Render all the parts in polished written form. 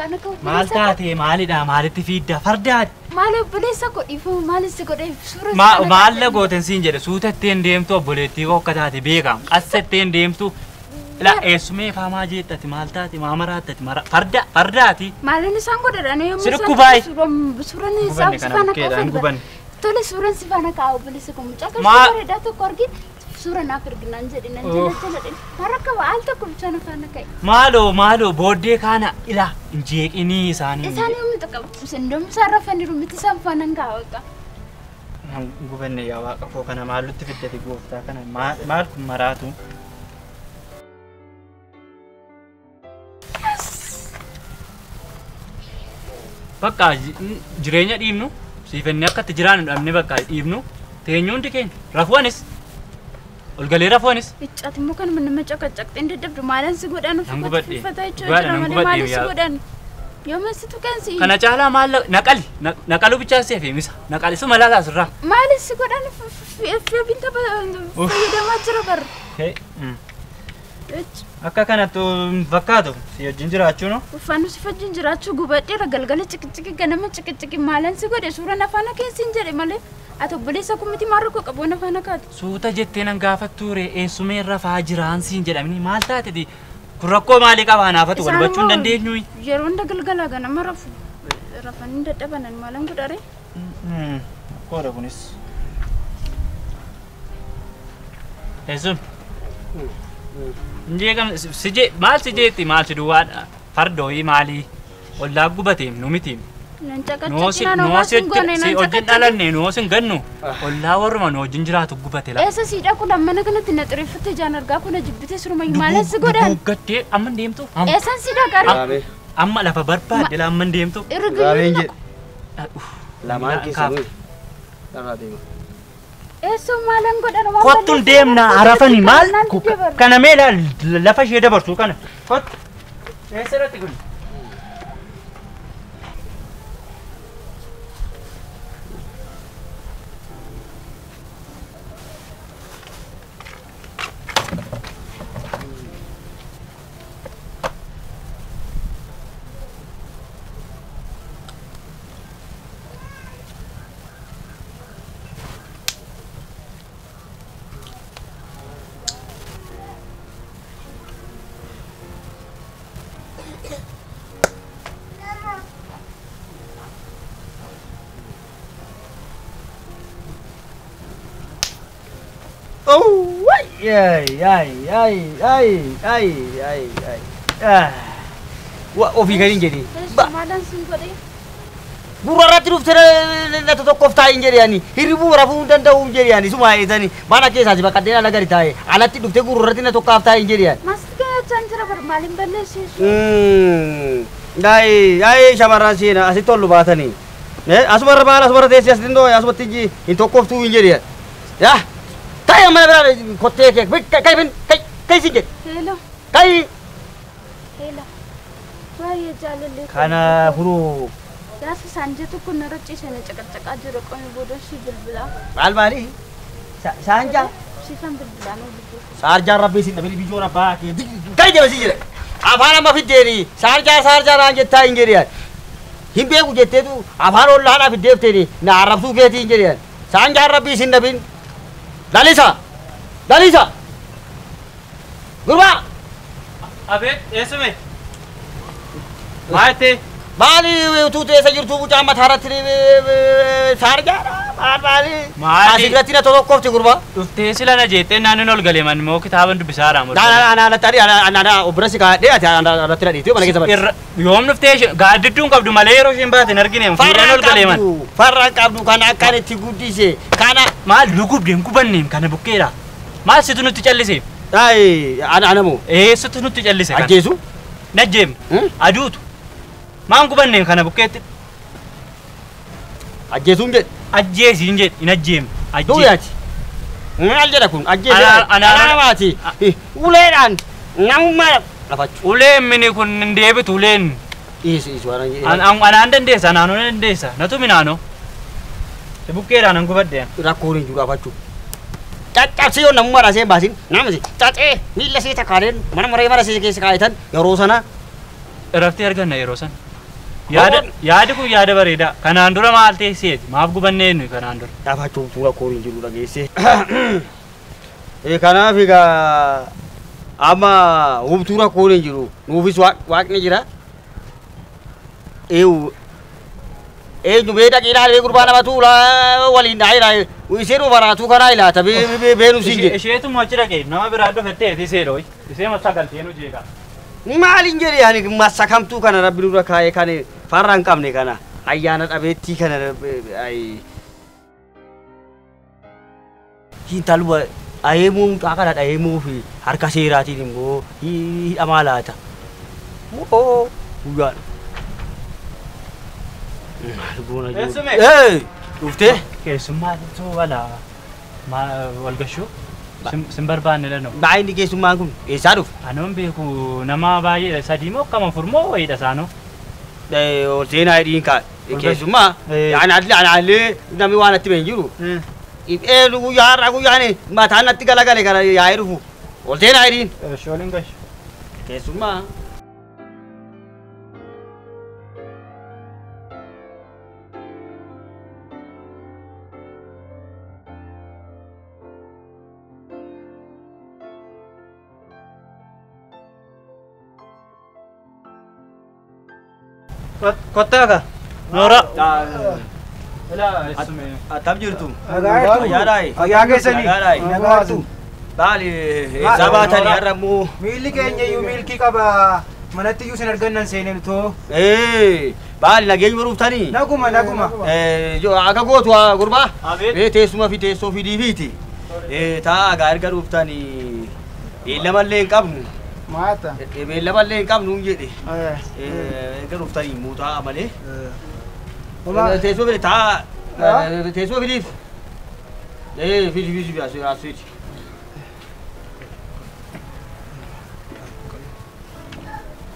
faana ka'u. Maal taate maalidha maalitti fiidda fardaati. Maal obboleessa koo dhiifuu maal si godhee suura. Maal la gooten siin jedhe suuta ittiin deemtu obboleettii koo akka taate beekam qassa ittiin deemtu. La eesumee faamaa jeettati maal taate maamaraattati fardaati. Maalin isaan godhadhanii yommuu Sirku baay. Suuraan isaa si faana ka'u. Tole suuraan si faana ka'u obboleessa koo mucaa kan bareedaa tokko argin suura naaf erginaan jedhinan jala haraka waal tokko bichaa na faana ka'e. Maaloo booddee kana ila injeeqinii isaanii. Isaanii yommuu tokko sindoom isaan rafaniiru miti isaan faana ka'u akka. Gubanne yaa waaqa koo kana maallutti fiddati gooftaa kana maal kun maraatu. Bakka jireenya dhiibnu siifannee akkatti jiraannu dhabne bakka dhiibnu teenyuundi keenya rafuunis olgalee rafuunis. Iccaati immoo kan nama caqacaqxee hin dadhabdu maalaan si godhan uffata jechuudha malee maalaan si godhan yooma situ kan si. Kana caalaa maal naqalu bichaa si hafee misa naqalisu malaa taasirraa. Maalaan si godhan finta fayyadamaa jira barra. Akka kanattu fakkaatu si wajjin jiraachuu no? Uffannu si wajjin jiraachuu gubadheera galgala ciqici ganama ciqici maalaan si godhe suuraan afaana keessin jedhe malee ati obboleessa kun miti maarra koo qabu afaana kaati. Suuta jettee nan gaafattuure eessumee rafaa jiraan siin jedhamni maal taateti kun rakkoo maalii qaba anaafatu wal hubachuu hin dandeenyu. Yeroo hunda galgala ganama rafanii dadhabanan maalaan godhare. Koodha kunis. Eessuun. Njeegam maal si jeetti maal si duwwaan fardooyi maalii ollaa gubateem nu mitiim. Noosi hojii dhalanne noosi hin gannu ollaa warruma nu wajjin jiraatu gubate la. Eessa siidha kun mana kanatti na xireeffattee jaan argaa kun jibbitee suruma maalaan si godhan. Gaddee amma hin deemtu. Eessaan siidha gaarii. Amma lafa barbaadde la amma hin deemtu. Gaabeen jedhe. Lamaan keessanuu. Dharraa deema. Eso maalan godhan waan Kottun deemna arafani maal kana mee lafa ishee dabarsu kana kottu eessarratti kun Ofii gadi hin jedhee. maalaan si godhe. Gurrarratti dhuftee na tokkoof taa'ee hin jedhee hirribuu rafuu hin danda'u hin jedhee suma eessanii mana keessaati bakka addeen ala gadi taa'ee alatti dhuftee gurrarratti na tokkoof taa'ee hin jedhee. Masgaa jaan jira bar maaliin balleessisu. Shamarran seenaa asitti ol baatanii. Asumarra maal asumarra teessee asitti hin asumatti hin tokkooftuu hin jedhee. Yaa taa'ee mana biraa kottee kee kai si jedhe. Heelo. Kai. Heelo. Baay'ee jaalallee. Kana furuu. Gaafa saanjatu kun narra ciisanii caqacaqaa jiru qomee booda si bilbilaa. Maali? Saanjaa. Sifan bilbilaan oolu. Saarjaan rabbii sin dhabee bijoon abbaa kee kai jedhe si jedhe. Afaan amma fiddeeni saarjaa naan jettaa hin jedhe. Hin beeku jetteetu afaan ollaadhaa fiddeefteeni na arrabsuu keetii hin jedhe. Saanjaan rabbii sin dhabin. Dalisa. Gurba. Abet eessume maate Maali tuute eessa jirtu bucaa mataarratti saarjaadha maali asirratti na tokkofti gurba. dhuftee sila na jettee naannoon ol galee man moo kitaaban dubbisaadha moo obbola si kaadhee ati irratti na dhiitee mana keessa badde. Yoom dhuftee gaaddidduun qabdu malee yeroo isheen baate hin argine fuudhan ol galee man. Farraan qabdu kana akkan itti guddise kana maal lugubdeen gubanneem kana bukkeedha maal situ nutti callise. Anamoo. Situ nutti callise. Ajjeesu. Najjeem aduutu maan gubanneem kana bukkeetti. Ajjeesuun jedhe. Ajjeesiin jedhe hin ajjeem. Duuyaati. Maal jedha kun ajjeesee namaati. Uleedhaan namummaa lafachu. Uleen mini kun hin deebitu uleen. Isu waan anaan dandeessa naannoo dandeessa natu minaanoo. Bukkeedhaan an gubadde. Rakkoon hin jiru lafachuu. Caccabsee yoo namummaa rasee baasin namasi cacee miila see takkaadeen mana maree mara see keessa kaayetan yeroo sana. Raftee arganna yeroo sana. Yaadi kun yaada bareeda. Kanaan dura maal teesseeti? Maaf gubannee nuyi kanaan dura. Dhaabachuun fuula kooriin jiru dhageesse. Kanaaf egaa amma hubtuura kooriin jiru nuufis waaqni jira. Eenyu beeda qinaalee gurbaa namatu waliin dhaayira. Isheen baraatu karaa ilaata beenu siin jedhe. Isheetu achi dhaqee nama biraa dhufettee iseedhooyi. Isee masa galtee nu jeeqa. Maalin jedhe ani masa kamtuu kana rabbi dura kaayee kan farra hin qabne kana ayyaana dhabeettii kana hiintaluba ayeemuu kana dhayeemuu fi harka seeraatiin immoo hidhamaa laata. Guyyaan. Dhuftee? Keessummaa jechuun walgashuu sin barbaanne lannoo. Baay'inni keessummaan kun eessaa dhufu? Anoon beeku nama baay'eedha. Sadii moo akkama afur moo wayiidha isaanoo? Ol seenaa hidhiin kaa keessummaa. Anaallee namni waan natti been jiru. Guyyaa har'aa guyyaan mataan natti galagale kana yaa'ee dhufu. Ol seenaa hidhiin. Shooliin gashu. Keessummaa. Kottaa ka? Noora. Attam jirtu? Nagaadhaay. Ayyaa keessanii? Nagaadhu. Baali sabaatanii har'a immoo. Miilli keenya iyyuu miilkii qaba. Manatti iyyuu sin argannan seeneen too. Baali nageenya baruuftanii? Naguma. Akka gootu gurbaa? Teessuma fi teessoo fidiifiiti. Taa erga dhuftanii beellamallee hin qabnu. Maata. Beellamallee hin qabnu jedhe. Erga dhuftanii muuxaa malee. Teessoo fide taa teessoo fidiif. Fidiif asii.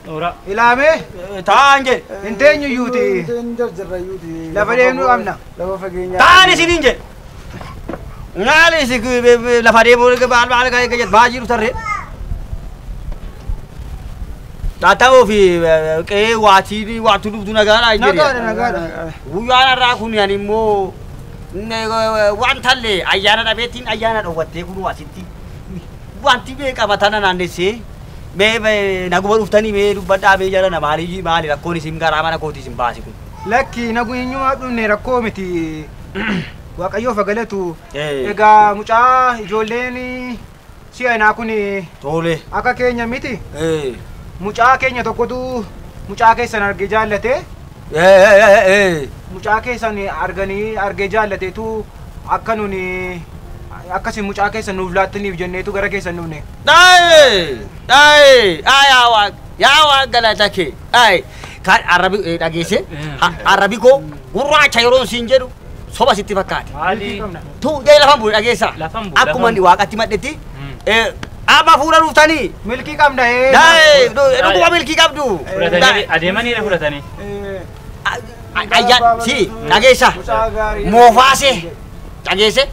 Noora. Ilaamee? Taan jedhe. Hin teenyu iyyuuti. Lafa deemnu qabna. Lafa fageenyaa. Taan isiniin jedhe. Maali isi lafa deemuu baal baajiru tarree. Taata'uu fi qe'ee waatu dhuftu nagaadha hin jedhe. Nagaadha. Guyyaan har'aa kun yani immoo wantallee ayyaana dhabeettiin ayyaana dhowwattee kun asitti wanti beekama tana naannessee naguma dhuftanii mee dubbadhaa mee jala maali rakkoon isin garaa mana kooti isin baasi kun. Lakki nagu eenyumaa dhufne rakkoo miti. Waaqayyoo fagalatu. Egaa mucaa ijoolleen si'anaa kun Tole. akka keenya miti. Mucaa keenya tokkotu mucaa keessan argee jaallate. Mucaa keessan argee jaallateetu akka nuni akkasi mucaa keessan nuuf laattaniif jenneetu gara keessan dhufne. Yaa waa galata kee. Kan Arabi dhageesse Arabi koo gurraacha yeroo siin jedhu soba sitti fakkaate. Maali? Tu lafan bu'e dhageessa. Akkuma waaqatti maddetti. Amma fuula dhuftanii. Milkii qabna dhuguma milkii qabdu. Adeemaniidha fudhatanii. Ayyaan si dhageessa. Moofaase dhageesse.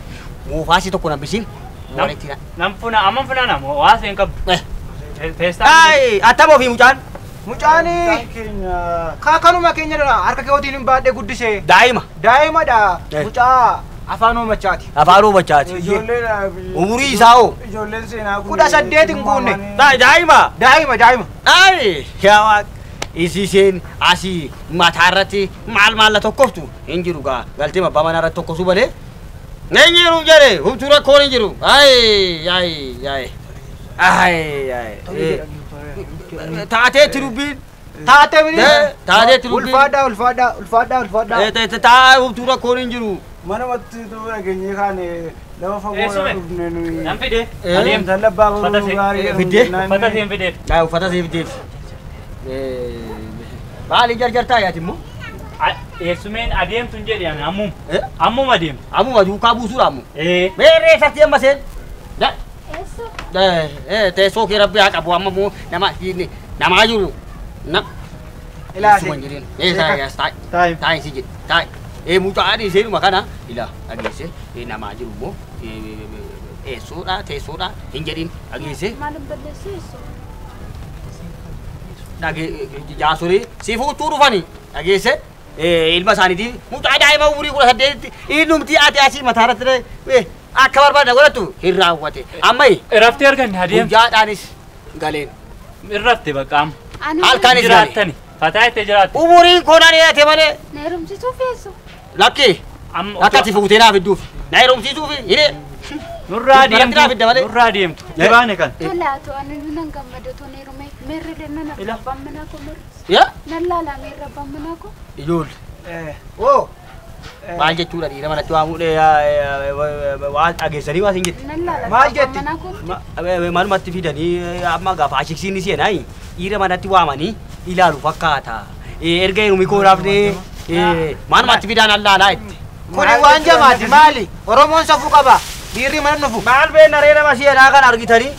Moofaase tokko nabbisiin. Amman funana waa seen qabdu. Attamoo fi mucaan. Mucaani kanuma keenya harka keetiin hin baadhee guddise. Daa'imadha. Mucaa afaan uumachaati. Afaan uumachaati. Umurii isaa hoo? Ijoolleen seenaa 18 hin guunne. Daa'ima. Yaa Waaq. Isiiseen asii mataa irratti maal la tokkoftu hin jiru gaa galtee abbaa manaa irratti tokkosu malee. Hin jiru jedhe humtuu rakkoon hin jiru. Taateetti dubbiin. Taateetti dubbiin. Ulfaadhaa. Taa humtuu rakkoon hin jiru. Mana watti dhageenye kaane lafa fagoo dhufne nuyi. Nan fide. Adeemtan labbaa baruu gaarii. Uffata seen fideef. Uffata seen fideef. Maali jarjartaa yaati immoo? Eessumeen adeemtuun jedhan ammum. Ammum adeemtu. Ammuma duukaa buusuudha ammoo. Meerree isatti amma seen. Teessoo kee rabbi haa qabu amma immoo namaa jiru. Ilaali. Taayi si jedhe. Taayi. Mucaan isheenuma kana ila dhageesse namaa jiru immoo teessoodha hin jedhin dhageesse. Maalin balleessu? Jaasorii si fuutuu dhufanii. dhageesse ilma isaaniitii mucaa daa'ima umurii 18 innumti ati asii mataarratti akka barbaada godhatu hin raawwate amma Irratti arganne adeemu. guyyaadhaanis galeen Irratti baqaam. halkaanis galee Jiraattani. Fataa itti jiraatte. umuriin koonaan dheerate malee Na heerumsiisuu feessu. lakkee Amma akka ati fuutee naaf idduuf na heerumsiisuuf hidhee nurraa Baratti naaf idda malee. deemtu. Nurraa deemtu. Dibaane kan. Tolaatu ani nan gammadu toon heerume meerri lenna na Ila. abbaan manaa koo meerri. yaa Nan laala meerri abbaan manaa koo. ijoollee Oo. maal jechuudha dhiira manatti waamuudhee waan dhageessanii waan hin jette Nan laala Maal abbaan jetti? manaa koo. maalumatti fidanii amma gaafa ashiksiin seenaa dhiira manatti waamanii ilaalu fakkaata erga heerumi koonaafne maalumatti fidaan allaalaa itti Kuni waan jamaati maali? Oromoon safuu qaba. Dhiirri mana nufu. maal beekna reera maseenaa kan argitanii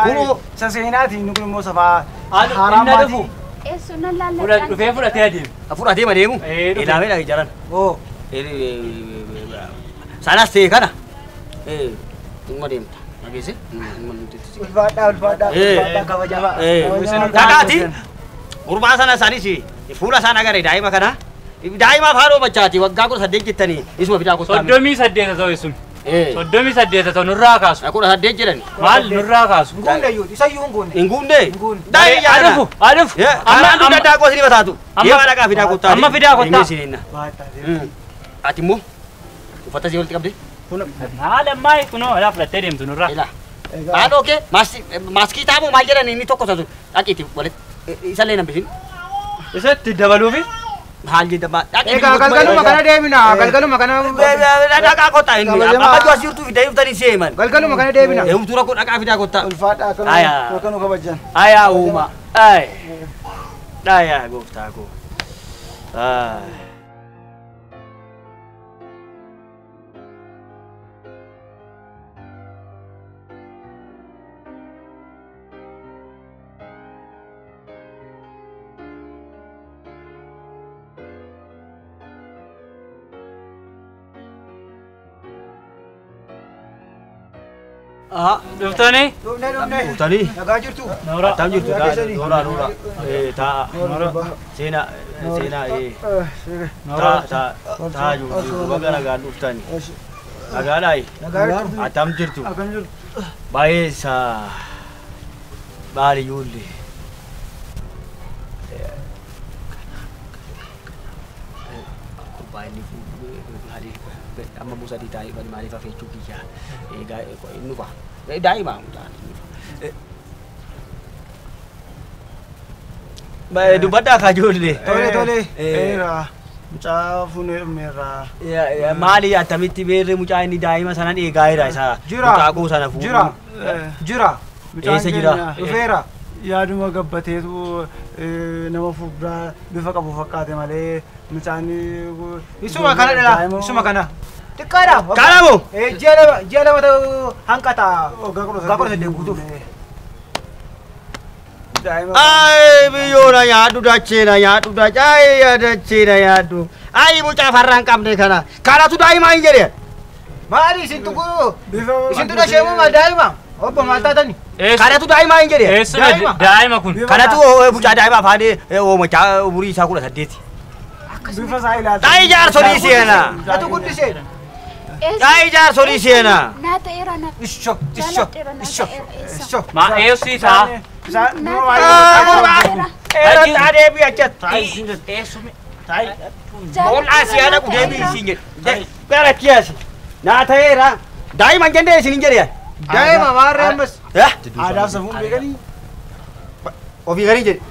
Kunu- Isa seenaatiin nu kun immoo safaa Inni dhufu. Eessu nan laala. Dhufee fudhatee adeemu. fudhatee madeemu dhufe. ilaamee dhagi jaran Oo. sanas ta'e kana dhimma deemta dhageesse Ulfaadhaa ulfaadhaa ulfaadhaa kabajamaa. Kakaati gurbaan sana isaanis fuula isaan agarre daa'ima kana daa'ima faaroo machaati waggaa 18 jettanii isuma fidaa kottaa 38 ta'u sun. 38 ta'u nurraa kaasu. 18 jedhani Maal nurraa kaasu. Nguunde iyyuu isayyuu hin guunne. hin guunne Nguunne. daa'ima jaana Adufu. Adufu. amma daddaa qoosni bataatu amma- deema dhaqaa fidaa kottaa amma fidaa kottaa. ati immoo uffata isii walitti qabde Haala ammaa kunoo alaa fudhattee deemtu nurraa. ila maal ookee maaskii taamoo maal jedhani inni tokko tatu dhaqiiti walitti isallee nambisin Isatti dabaluufi. maal jedha Egaa galgaluma kana deemina. Galgaluma kana. dhaqaa kottaa inni amma bajuu as jirtu fidee uftanii seeman Galgaluma kana deemina. Eewutura kun dhaqaa fidaa kottaa Ulfaadhaa Aya. akkanuma kabajan. Ayaa uuma. Ay. Ayaa gooftaa koo. Ay. Aha. Dhuftanii. Dhumne dhumne. Utali. Nagaa jirtu. Nooraa. Tam jirtu Keessanii. Noora. Taa. Seenaa taa jirtu baga nagaan dhuftani. Nagaadhaay. Nagaa jirtu. Atam jirtu. Akkan jirtu. Baay'eessa baali ijoollee. Amma buusatii taa'ee bari maaliif hafeechuu kiyyaa egaa inni nufa daa'imaa dubbadhaa kaa ijoollee. Tole tole. Eera. Mucaa fuunee dhumneerraa. Maali attamitti beerre mucaa inni daa'ima sanan eegaa jira isaa Jira. mucaaquu sana fuudhu. Jira. Jira. Eessa jira? Dhufeera. Yaaduma gabbateetu nama fuulduraa bifa qabu fakkaate malee mucaan isuma kana dhala isuma kana xiqqaadha. Kana moo? Ji'a lama ta'u hanqata. Waggaa 18 guutuuf. Ay biyyoona nyaadhu dacheena nyaadhu dacheena nyaadhu. Ay mucaa farraan qabne kana kanatu daa'imaa hin jedhe. Maali isin tuquu? Isin tuqa sheemuu maal daa'ima? Obbo maal taatani? Kanatu daa'imaa hin jedhe. Eessuma daa'ima kun. Kanatu mucaa daa'ima afaanii oomachaa umurii isaa 18. Bifa isaa ilaalta. Ta'i jaarsolii seena. Natu guddisee. Ta'i jaarsolii seena. Naa ta'eera na. Isho isho isho isho. Maa eessi isaa. Eeran taadee biyyachat. Eessumi. Bool'aa siyaana deebii isiin jedhe. Gara kiyaasi. Naa ta'eera. Daa'ima hin jenne isin hin jedhe. Daa'ima maarree ammas. Aadaa Aadaaf safuun beekanii. ofii garii jedhe.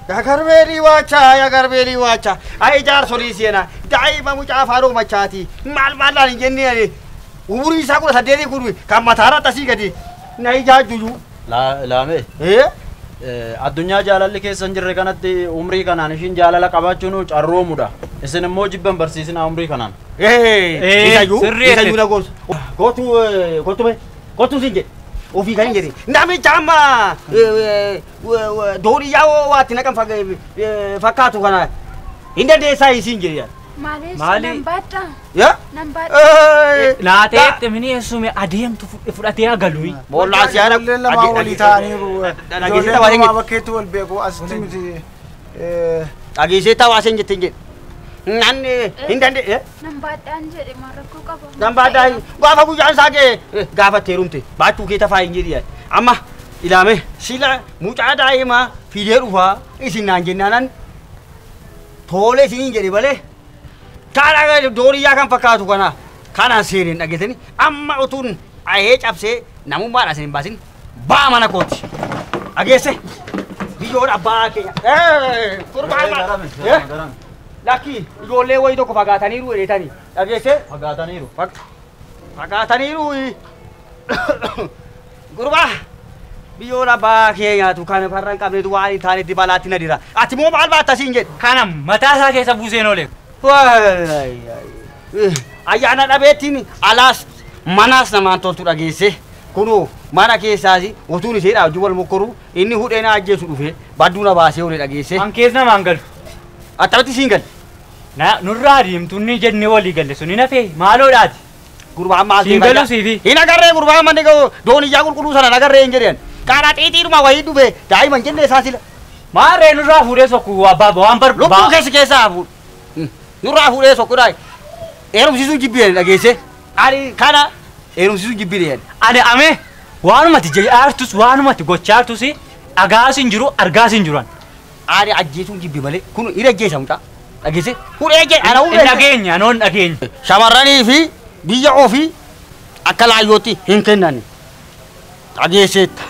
Yagarbeelii waachaa. Ay jaarsolii seena. Daa'ima mucaa faaroo machaati. Maal hin jenne umurii isaa 18 kun kan mataarratti asii gadi na ijaajjuyu. Laame addunyaa jaalalli keessa hin jirre kanatti umrii kanaan ishiin jaalala qabaachuun carroomudha. Isin immoo jibban barsiisinaa umrii kanaan. Isayyuu na goos. Kootu siin jedhe. Ofii kan hin jedhe. Namicha amma dooniyyaa waatti naqan fakkaatu kana hin dandeessaa isiin jedhe. Maali? Nan baadha. Yaa? Nan baadha. Naatee mini eessume adeemtu fudhatee agalu. Bool'aa siyaana Ijoolleen lamaa walii ta'aniiru. dhageessita Ijoolleen waan hin lamaa bakkeetti wal beeku asitti miti. Dhageessee tawaaseen jettee hin jedhe. Nan hin danda'e. Nan baadhaan jedhe maarakkoo qaba. Nan baadhaan gaafa guyyaan isaa ga'e gaafattee rumte baachuu kee tafaa hin jedhi. Amma ilaame sila mucaa daa'imaa fidee dhufaa isin naan jennaanan tole isin hin jedhe malee kaadhaa dooriyyaa kan fakkaatu kana kanaan seeneen dhageessanii amma utuun ahee cabsee namummaadhaan isin hin baasin baa mana kooti. Dhageesse biyyoon abbaa keenya. Kurbaama. Lakki ijoollee wayii tokko fagaataniiru jedhetanii dhageesse. Fagaataniiru. Fagaataniiru. Gurbaa biyyoon abbaa keenyaatu kan farran qabneetu waan hin taanetti balaatti na dira. Ati moo maal baatta siin jedhe? Kana mataa isaa keessa buuseen oole. Ayyaana dhabeettiin alaas manaas namaan toltu dhageesse. Kunoo mana keessaas utuun isheedhaa wajjin wal mokkoruu inni hudhee na ajjeesu dhufee badduu na baasee oole dhageesse. An keessa namaan galu. Attamatti siin galle. Nurraa diimtuun jennee walii galle sun hin hafee maaloodhaati. Gurbaan maal Siin galuu siifi. Hin agarree gurbaan manni dooniyyaa qulqulluu sana nagarree hin jedheen. Kaadhaa xiixiidhuma wayii dhufe daa'iman jennee isaa sila. Maarree nurraa fuudhee sokku abbaa waan Lubbuu keessaa fuudhu. Nurraa fuudhee sokkuudhaa. Heerumsiisuun jibbeen dhageesse. Ani kana heerumsiisuun jibbeen. Ani ame waanumati jaartus waanumati gochaartus dhagaas hin jiru argaas hin jiran. Ani ajjeesuun jibbi malee kun hira ajjeesa mucaa. Dhageesse. Hudhee jee ana Hin dhageenya noon dhageenya. Shamarranii fi biyya ofii akka laayyootti hin kennan. Dhageesseetta.